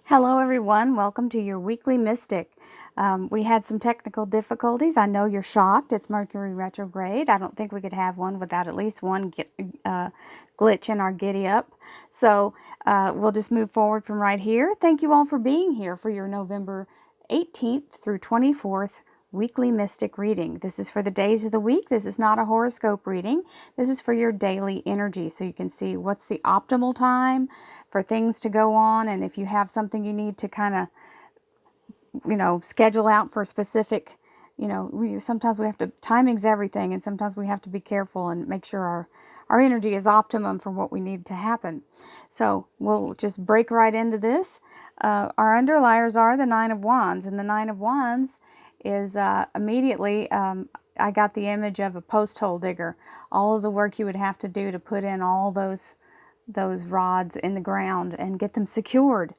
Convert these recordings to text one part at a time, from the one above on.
Hello everyone, welcome to your weekly Mystic. We had some technical difficulties. I know you're shocked. It's Mercury retrograde. I don't think we could have one without at least one glitch in our giddy up. So we'll just move forward from right here. Thank you all for being here for your November 18th through 24th weekly Mystic reading. This is for the days of the week. This is not a horoscope reading. This is for your daily energy, so you can see what's the optimal time for things to go on, and if you have something you need to kind of, schedule out for a specific, sometimes we have to, timing's everything, and sometimes we have to be careful and make sure our energy is optimum for what we need to happen. So we'll just break right into this. Our underliers are the Nine of Wands, and the Nine of Wands is immediately, I got the image of a post hole digger. All of the work you would have to do to put in all those rods in the ground and get them secured.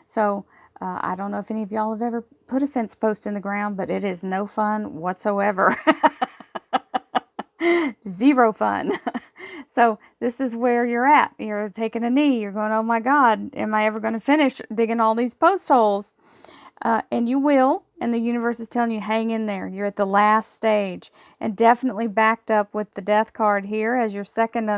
So I don't know if any of y'all have ever put a fence post in the ground, but it is no fun whatsoever. Zero fun. So this is where you're at. You're taking a knee. You're going, oh my God, am I ever going to finish digging all these post holes? And you will, and the universe is telling you, hang in there. You're at the last stage, and definitely backed up with the Death card here as your second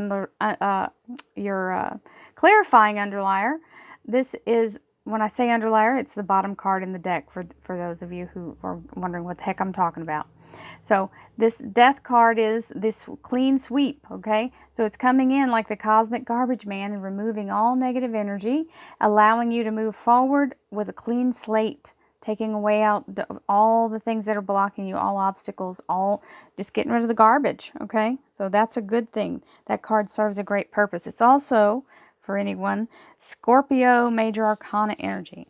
clarifying underlier. This is, when I say underlier, it's the bottom card in the deck for those of you who are wondering what the heck I'm talking about. So this Death card is this clean sweep, okay? So it's coming in like the cosmic garbage man and removing all negative energy, allowing you to move forward with a clean slate, taking away out all the things that are blocking you, all obstacles, all just getting rid of the garbage, okay? So that's a good thing. That card serves a great purpose. It's also, for anyone, Scorpio Major Arcana energy.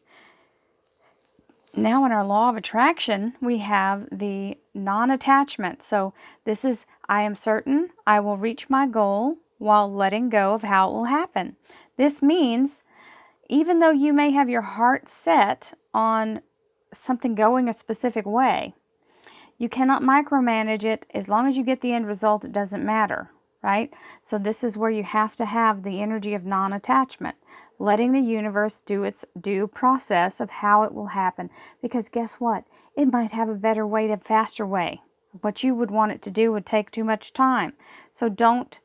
Now in our law of attraction, we have the non-attachment. So this is, I am certain I will reach my goal while letting go of how it will happen. This means even though you may have your heart set on something going a specific way, you cannot micromanage it. As long as you get the end result, it doesn't matter, right? So this is where you have to have the energy of non-attachment, letting the universe do its due process of how it will happen. Because guess what? It might have a better way, a faster way. What you would want it to do would take too much time. So don't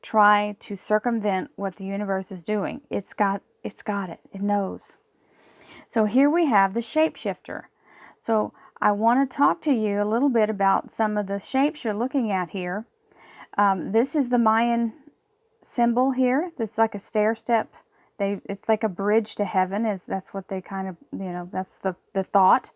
try to circumvent what the universe is doing. It's got it. It knows. So here we have the shapeshifter. So I want to talk to you a little bit about some of the shapes you're looking at here. This is the Mayan symbol here. It's like a stair step. It's like a bridge to heaven. That's what they kind of, that's the thought.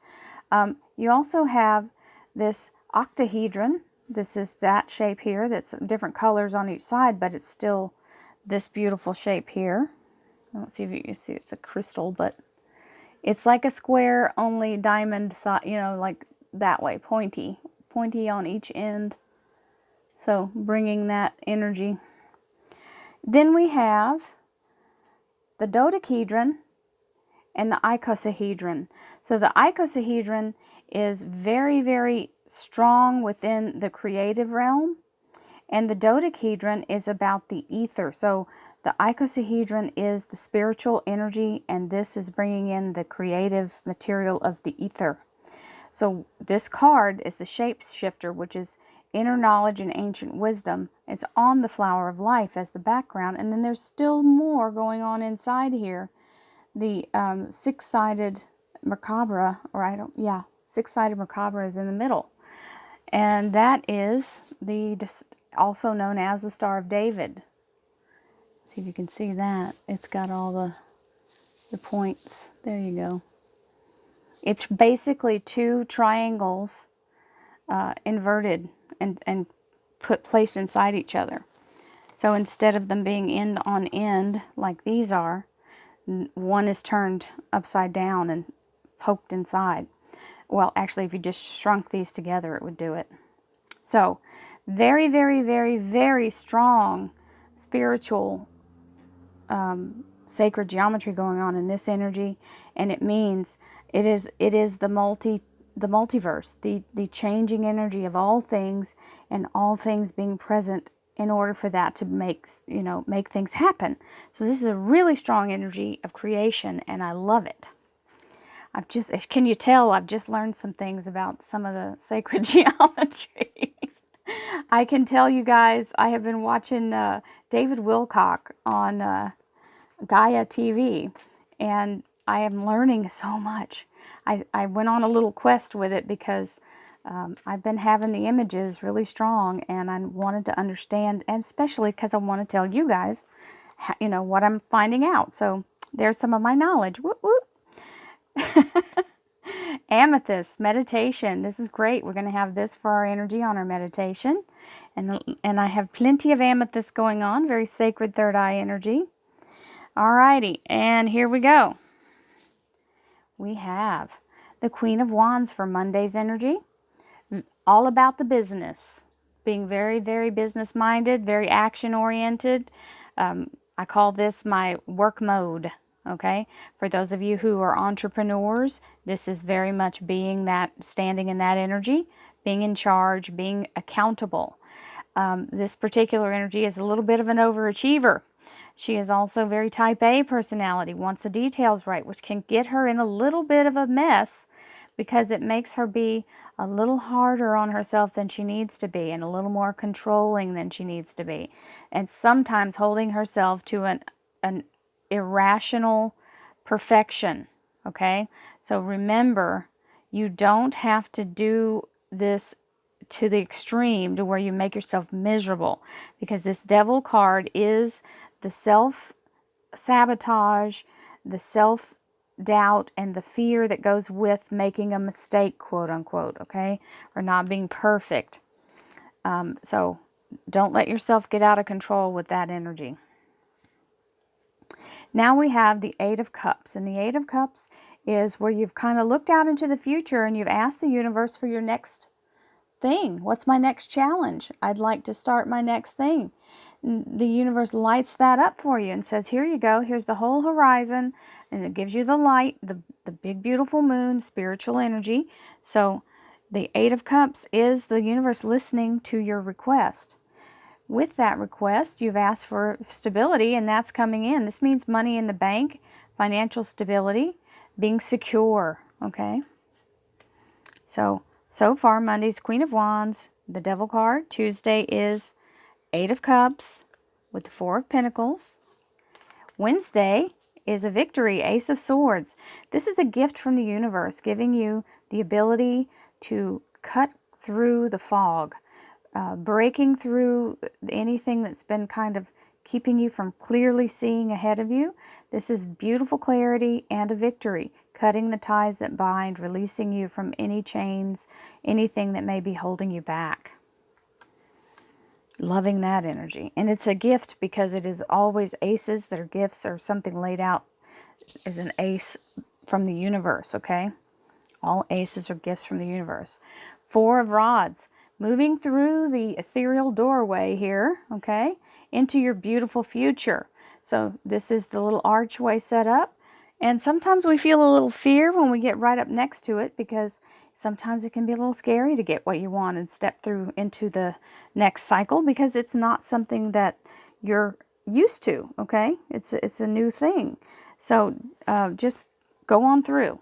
You also have this octahedron. This is that shape here. That's different colors on each side, but it's still this beautiful shape here. I don't see if you can see, it's a crystal, but it's like a square, only diamond, like that way, pointy on each end. So bringing that energy. Then we have the dodecahedron and the icosahedron. So the icosahedron is very, very strong within the creative realm, and the dodecahedron is about the ether. So the icosahedron is the spiritual energy, and this is bringing in the creative material of the ether. So this card is the shapeshifter, which is inner knowledge and ancient wisdom. It's on the flower of life as the background, and then there's still more going on inside here. The six-sided Merkaba, six-sided Merkaba is in the middle, and that is also known as the Star of David. See if you can see that. It's got all the points. There you go. It's basically two triangles inverted and placed inside each other. So instead of them being end on end like these are, one is turned upside down and poked inside. Well, actually, if you just shrunk these together, it would do it. So very, very, very, very strong spiritual sacred geometry going on in this energy, and it means it is the multiverse, the changing energy of all things, and all things being present in order for that to make things happen. So this is a really strong energy of creation, and I love it. can you tell I've just learned some things about some of the sacred geometry? I can tell you guys, I have been watching David Wilcock on Gaia TV, and I am learning so much. I went on a little quest with it because I've been having the images really strong, and I wanted to understand, and especially because I want to tell you guys, what I'm finding out. So there's some of my knowledge. Whoop, whoop. Amethyst meditation. This is great. We're going to have this for our energy on our meditation. And I have plenty of amethyst going on. Very sacred third eye energy. Alrighty. And here we go. We have the Queen of Wands for Monday's energy. All about the business. Being very, very business minded. Very action oriented. I call this my work mode. Okay, for those of you who are entrepreneurs, this is very much being that, standing in that energy, being in charge, being accountable. This particular energy is a little bit of an overachiever. She is also very type A personality, wants the details right, which can get her in a little bit of a mess because it makes her be a little harder on herself than she needs to be and a little more controlling than she needs to be. And sometimes holding herself to an irrational perfection. Okay? So remember, you don't have to do this to the extreme to where you make yourself miserable, because this devil card is the self-sabotage, the self-doubt, and the fear that goes with making a mistake, quote unquote, okay? Or not being perfect. So don't let yourself get out of control with that energy. Now we have the Eight of Cups, and the Eight of Cups is where you've kind of looked out into the future and you've asked the universe for your next thing. What's my next challenge? I'd like to start my next thing. The universe lights that up for you and says, here you go, here's the whole horizon, and it gives you the light, the big beautiful moon, spiritual energy. So the Eight of Cups is the universe listening to your request. With that request, you've asked for stability, and that's coming in. This means money in the bank, financial stability, being secure, okay? So far, Monday's Queen of Wands, the Devil card. Tuesday is Eight of Cups with the Four of Pentacles. Wednesday is a victory, Ace of Swords. This is a gift from the universe, giving you the ability to cut through the fog, breaking through anything that's been kind of keeping you from clearly seeing ahead of you. This is beautiful clarity and a victory, cutting the ties that bind, releasing you from any chains, anything that may be holding you back. Loving that energy. And it's a gift because it is always aces that are gifts, or something laid out as an ace from the universe, okay? All aces are gifts from the universe. Four of Rods. Moving through the ethereal doorway here, okay, into your beautiful future. So this is the little archway set up. And sometimes we feel a little fear when we get right up next to it, because sometimes it can be a little scary to get what you want and step through into the next cycle, because it's not something that you're used to, okay? It's a new thing. So just go on through.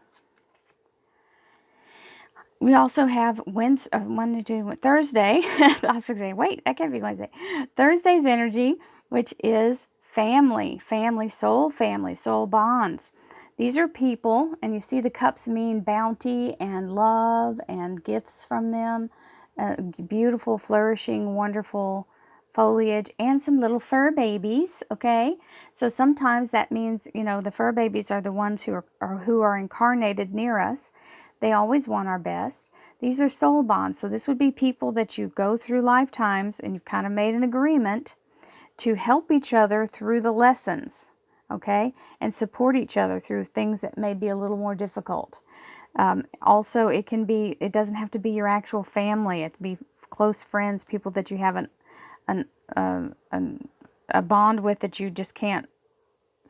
We also have Thursday. I was going to say, wait, that can't be Wednesday. Thursday's energy, which is family, soul bonds. These are people, and you see the cups mean bounty and love and gifts from them. Beautiful, flourishing, wonderful foliage, and some little fur babies, okay? So sometimes that means, the fur babies are the ones who are incarnated near us. They always want our best. These are soul bonds. So this would be people that you go through lifetimes and you've kind of made an agreement to help each other through the lessons, okay? And support each other through things that may be a little more difficult. Also, it doesn't have to be your actual family. It can be close friends, people that you have a bond with that you just can't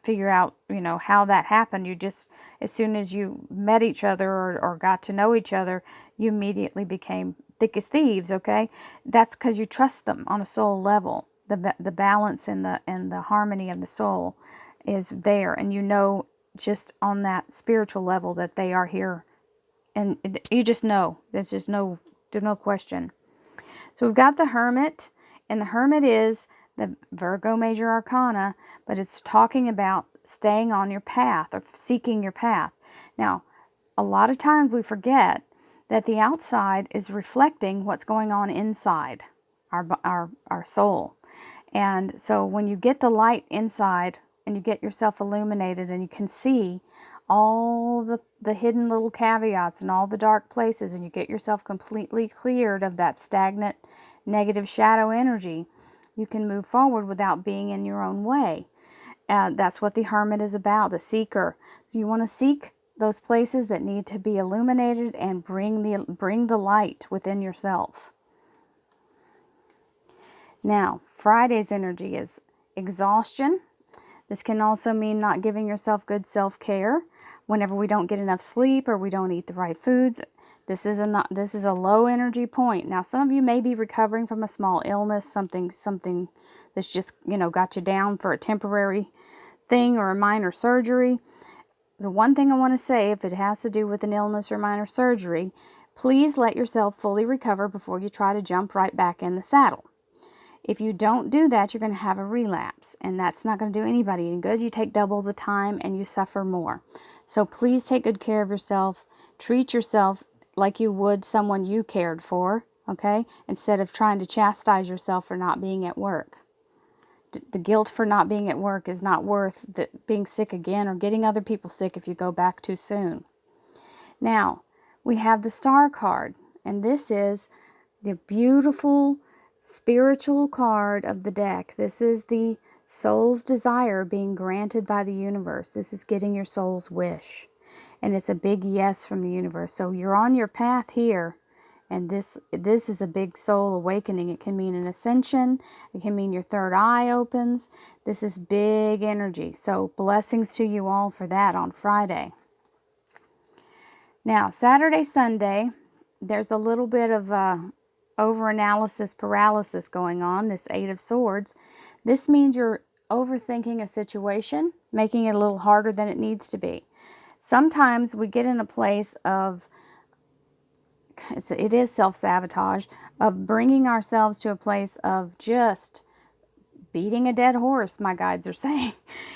figure out, how that happened. You just, as soon as you met each other or got to know each other, you immediately became thick as thieves, okay? That's because you trust them on a soul level. The balance and the harmony of the soul is there, and just on that spiritual level that they are here. And you just know. There's no question. So we've got the Hermit, and the Hermit is the Virgo major arcana, but it's talking about staying on your path or seeking your path. Now, a lot of times we forget that the outside is reflecting what's going on inside our soul. And so when you get the light inside and you get yourself illuminated and you can see all the hidden little caveats and all the dark places, and you get yourself completely cleared of that stagnant negative shadow energy, you can move forward without being in your own way. That's what the Hermit is about, the seeker. So you want to seek those places that need to be illuminated and bring the light within yourself. Now, Friday's energy is exhaustion. This can also mean not giving yourself good self-care. Whenever we don't get enough sleep or we don't eat the right foods, this is a low energy point. Now, some of you may be recovering from a small illness, something that's just, got you down for a temporary thing or a minor surgery. The one thing I want to say, if it has to do with an illness or minor surgery, please let yourself fully recover before you try to jump right back in the saddle. If you don't do that, you're going to have a relapse, and that's not going to do anybody any good. You take double the time and you suffer more. So please take good care of yourself. Treat yourself like you would someone you cared for, okay? Instead of trying to chastise yourself for not being at work. The guilt for not being at work is not worth being sick again or getting other people sick if you go back too soon. Now, we have the Star card, and this is the beautiful spiritual card of the deck. This is the soul's desire being granted by the universe. This is getting your soul's wish. And it's a big yes from the universe. So you're on your path here. And this is a big soul awakening. It can mean an ascension. It can mean your third eye opens. This is big energy. So blessings to you all for that on Friday. Now, Saturday, Sunday, there's a little bit of over-analysis paralysis going on, this Eight of Swords. This means you're overthinking a situation, making it a little harder than it needs to be. Sometimes we get in a place of, it is self-sabotage, of bringing ourselves to a place of just beating a dead horse, my guides are saying.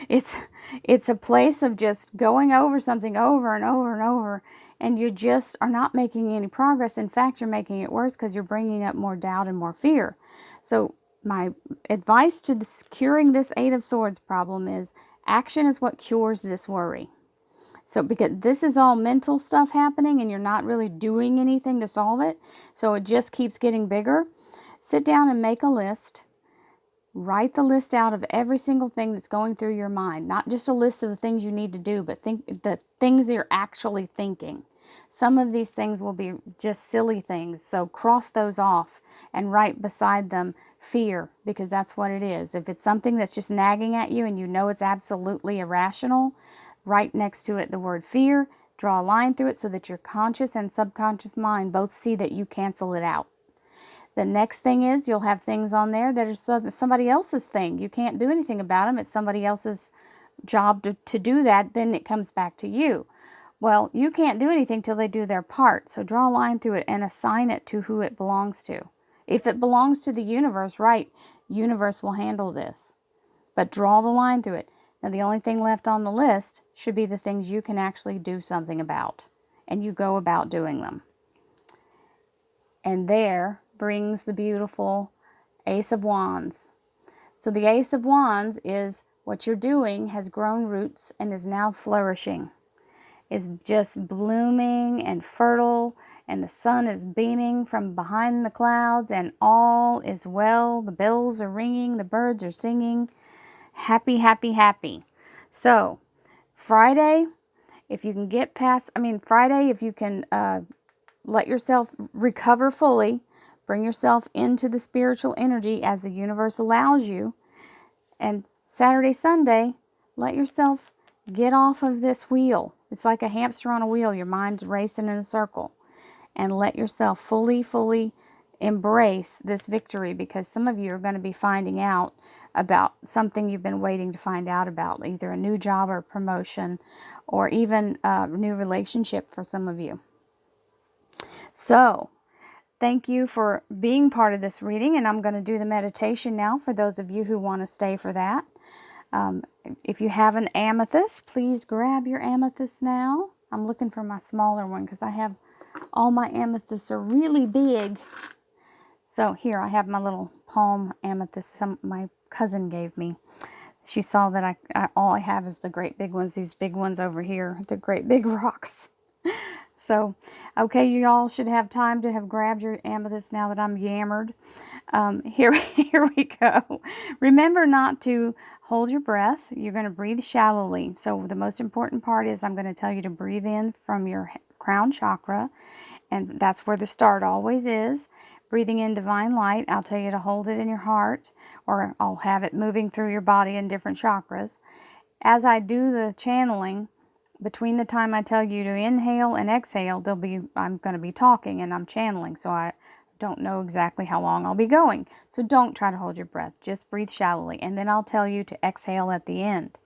It's a place of just going over something over and over and over, and you just are not making any progress. In fact, you're making it worse because you're bringing up more doubt and more fear. So my advice to curing this Eight of Swords problem is action is what cures this worry. So because this is all mental stuff happening and you're not really doing anything to solve it, so it just keeps getting bigger, sit down and make a list. Write the list out of every single thing that's going through your mind. Not just a list of the things you need to do, but think the things you're actually thinking. Some of these things will be just silly things, so cross those off and write beside them fear, because that's what it is. If it's something that's just nagging at you and you know it's absolutely irrational, write next to it the word fear, draw a line through it so that your conscious and subconscious mind both see that you cancel it out. The next thing is you'll have things on there that are somebody else's thing. You can't do anything about them. It's somebody else's job to do that. Then it comes back to you. Well, you can't do anything till they do their part. So draw a line through it and assign it to who it belongs to. If it belongs to the universe, right, universe will handle this. But draw the line through it. Now, the only thing left on the list should be the things you can actually do something about. And you go about doing them. And there brings the beautiful Ace of Wands. So the Ace of Wands is what you're doing has grown roots and is now flourishing. Is just blooming and fertile, and the sun is beaming from behind the clouds, and all is well. The bells are ringing, the birds are singing. Happy, happy, happy. So Friday, if you can get past, Friday, if you can let yourself recover fully, bring yourself into the spiritual energy as the universe allows you. And Saturday, Sunday, let yourself get off of this wheel. It's like a hamster on a wheel. Your mind's racing in a circle. And let yourself fully embrace this victory, because some of you are going to be finding out about something you've been waiting to find out about, either a new job or promotion, or even a new relationship for some of you. So, thank you for being part of this reading, and I'm going to do the meditation now for those of you who want to stay for that. If you have an amethyst, please grab your amethyst now. I'm looking for my smaller one because I have all my amethysts are really big. So here I have my little palm amethyst my cousin gave me. She saw that all I have is the great big ones, these big ones over here, the great big rocks. So, okay, you all should have time to have grabbed your amethyst now that I'm yammered. Here we go. Remember not to hold your breath. You're going to breathe shallowly. So the most important part is I'm going to tell you to breathe in from your crown chakra, and that's where the start always is. Breathing in divine light, I'll tell you to hold it in your heart, or I'll have it moving through your body in different chakras. As I do the channeling, between the time I tell you to inhale and exhale, I'm going to be talking and I'm channeling, so I don't know exactly how long I'll be going. So don't try to hold your breath. Just breathe shallowly, and then I'll tell you to exhale at the end.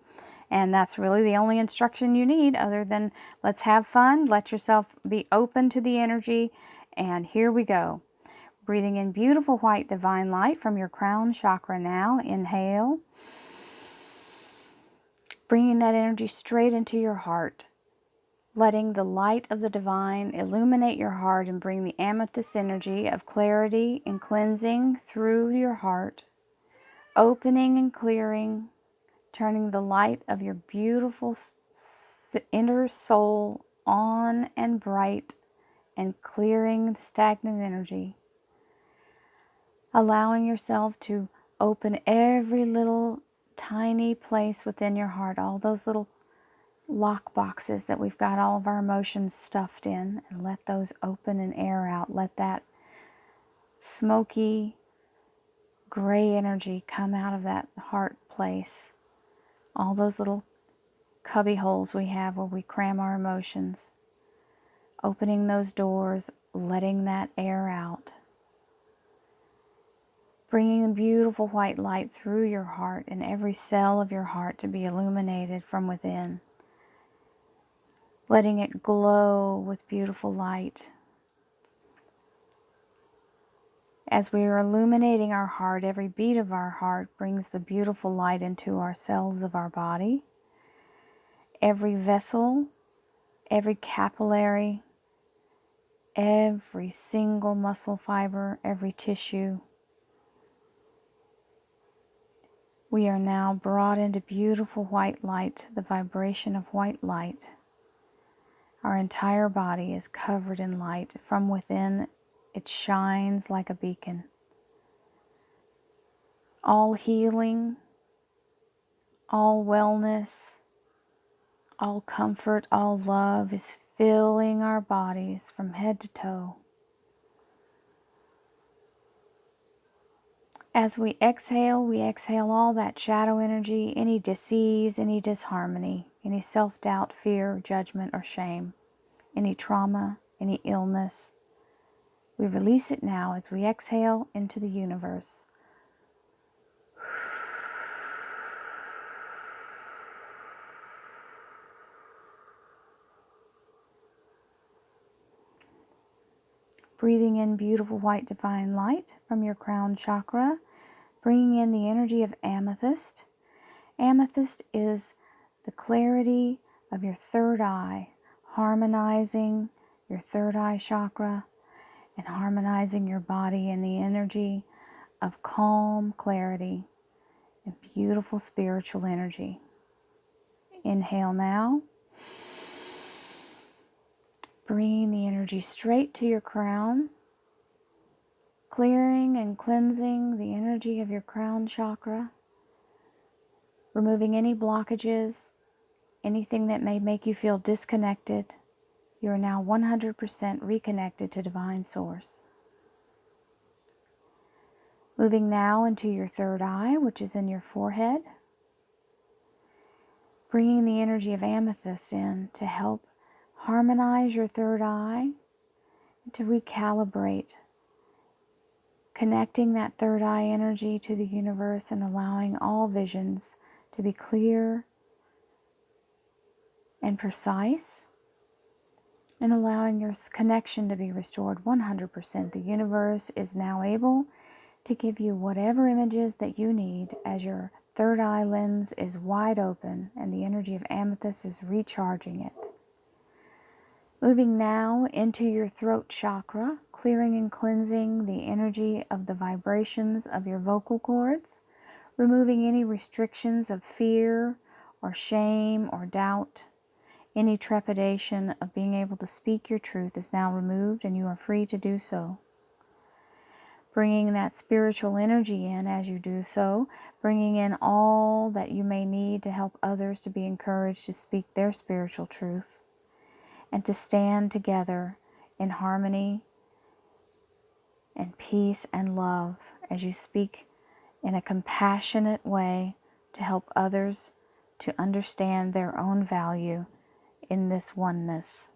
And that's really the only instruction you need, other than let's have fun, let yourself be open to the energy, and here we go. Breathing in beautiful white divine light from your crown chakra now. Inhale. Bringing that energy straight into your heart. Letting the light of the divine illuminate your heart and bring the amethyst energy of clarity and cleansing through your heart. Opening and clearing, turning the light of your beautiful inner soul on and bright, and clearing the stagnant energy. Allowing yourself to open every little tiny place within your heart, all those little lock boxes that we've got all of our emotions stuffed in, and let those open and air out. Let that smoky gray energy come out of that heart place. All those little cubby holes we have where we cram our emotions. Opening those doors, letting that air out. Bringing the beautiful white light through your heart and every cell of your heart to be illuminated from within. Letting it glow with beautiful light. As we are illuminating our heart, every beat of our heart brings the beautiful light into our cells of our body. Every vessel, every capillary, every single muscle fiber, every tissue. We are now brought into beautiful white light, the vibration of white light. Our entire body is covered in light. From within, it shines like a beacon. All healing, all wellness, all comfort, all love is filling our bodies from head to toe. As we exhale all that shadow energy, any disease, any disharmony, any self-doubt, fear, judgment, or shame, any trauma, any illness. We release it now as we exhale into the universe. Breathing in beautiful white divine light from your crown chakra, bringing in the energy of amethyst. Amethyst is the clarity of your third eye, harmonizing your third eye chakra and harmonizing your body in the energy of calm clarity and beautiful spiritual energy. Inhale now. Bringing the energy straight to your crown, clearing and cleansing the energy of your crown chakra, removing any blockages, anything that may make you feel disconnected. You are now 100% reconnected to Divine Source. Moving now into your third eye, which is in your forehead, bringing the energy of amethyst in to help harmonize your third eye, to recalibrate, connecting that third eye energy to the universe and allowing all visions to be clear and precise, and allowing your connection to be restored 100%. The universe is now able to give you whatever images that you need as your third eye lens is wide open and the energy of amethyst is recharging it. Moving now into your throat chakra, clearing and cleansing the energy of the vibrations of your vocal cords, removing any restrictions of fear or shame or doubt. Any trepidation of being able to speak your truth is now removed, and you are free to do so. Bringing that spiritual energy in as you do so, bringing in all that you may need to help others to be encouraged to speak their spiritual truth and to stand together in harmony and peace and love as you speak in a compassionate way to help others to understand their own value in this oneness.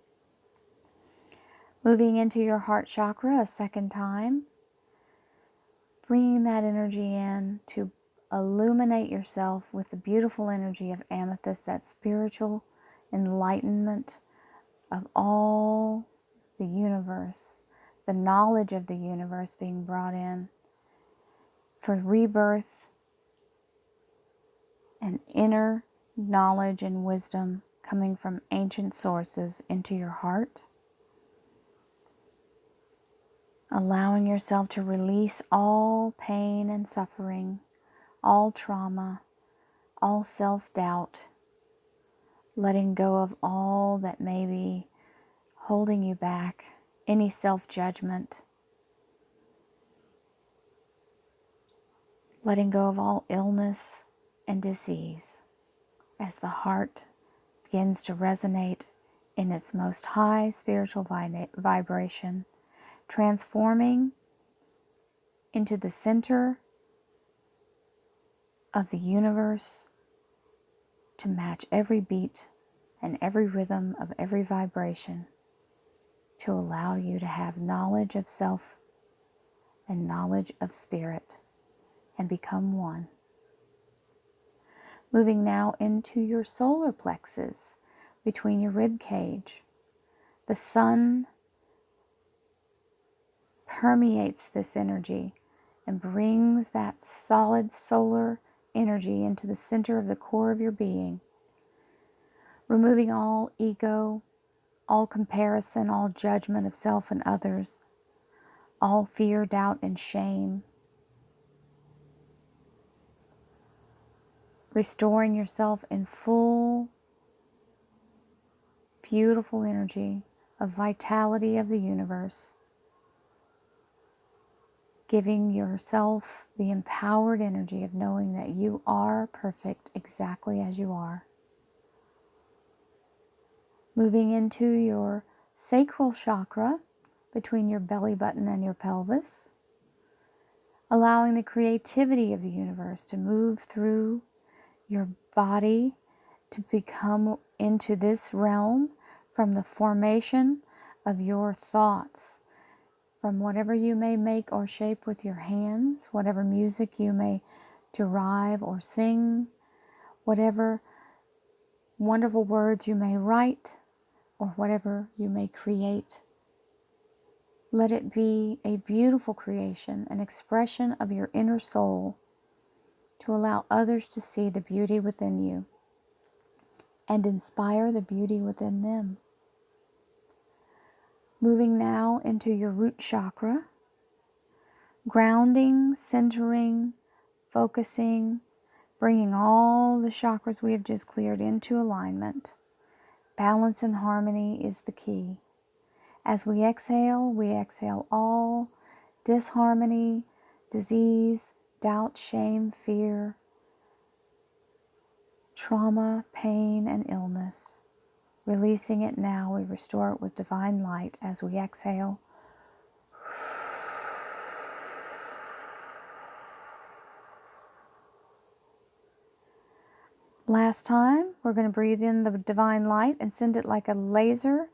Moving into your heart chakra a second time, bringing that energy in to illuminate yourself with the beautiful energy of amethyst, that spiritual enlightenment of all the universe, the knowledge of the universe being brought in for rebirth and inner knowledge and wisdom coming from ancient sources into your heart. Allowing yourself to release all pain and suffering, all trauma, all self-doubt, letting go of all that may be holding you back, any self-judgment, letting go of all illness and disease as the heart begins to resonate in its most high spiritual vibration, transforming into the center of the universe to match every beat and every rhythm of every vibration, to allow you to have knowledge of self and knowledge of spirit and become one. Moving now into your solar plexus between your rib cage. The sun permeates this energy and brings that solid solar energy into the center of the core of your being, removing all ego, all comparison, all judgment of self and others, all fear, doubt, and shame. Restoring yourself in full, beautiful energy of vitality of the universe. Giving yourself the empowered energy of knowing that you are perfect exactly as you are. Moving into your sacral chakra between your belly button and your pelvis. Allowing the creativity of the universe to move through your body to become into this realm from the formation of your thoughts, from whatever you may make or shape with your hands, whatever music you may derive or sing, whatever wonderful words you may write, or whatever you may create. Let it be a beautiful creation, an expression of your inner soul, to allow others to see the beauty within you and inspire the beauty within them. Moving now into your root chakra, grounding, centering, focusing, bringing all the chakras we have just cleared into alignment. Balance and harmony is the key. As we exhale all disharmony, disease, doubt, shame, fear, trauma, pain, and illness. Releasing it now, we restore it with divine light as we exhale. Last time, we're going to breathe in the divine light and send it like a laser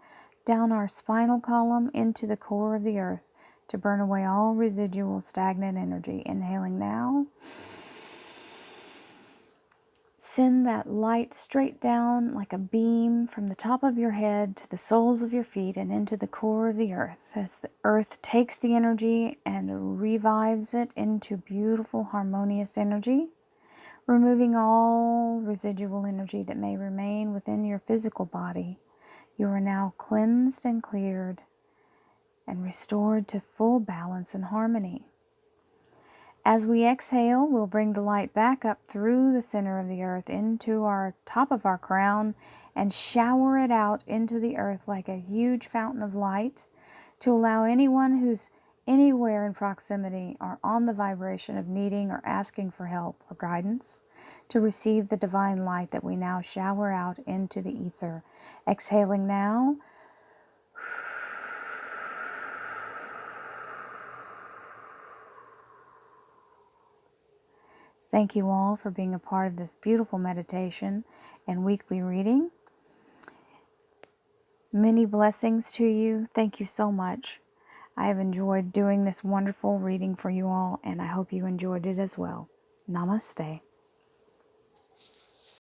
down our spinal column into the core of the earth to burn away all residual stagnant energy. Inhaling now. Send that light straight down like a beam from the top of your head to the soles of your feet and into the core of the earth, as the earth takes the energy and revives it into beautiful, harmonious energy, removing all residual energy that may remain within your physical body. You are now cleansed and cleared and restored to full balance and harmony. As we exhale, we'll bring the light back up through the center of the earth into our top of our crown and shower it out into the earth like a huge fountain of light to allow anyone who's anywhere in proximity or on the vibration of needing or asking for help or guidance to receive the divine light that we now shower out into the ether. Exhaling now. Thank you all for being a part of this beautiful meditation and weekly reading. Many blessings to you. Thank you so much. I have enjoyed doing this wonderful reading for you all, and I hope you enjoyed it as well. Namaste.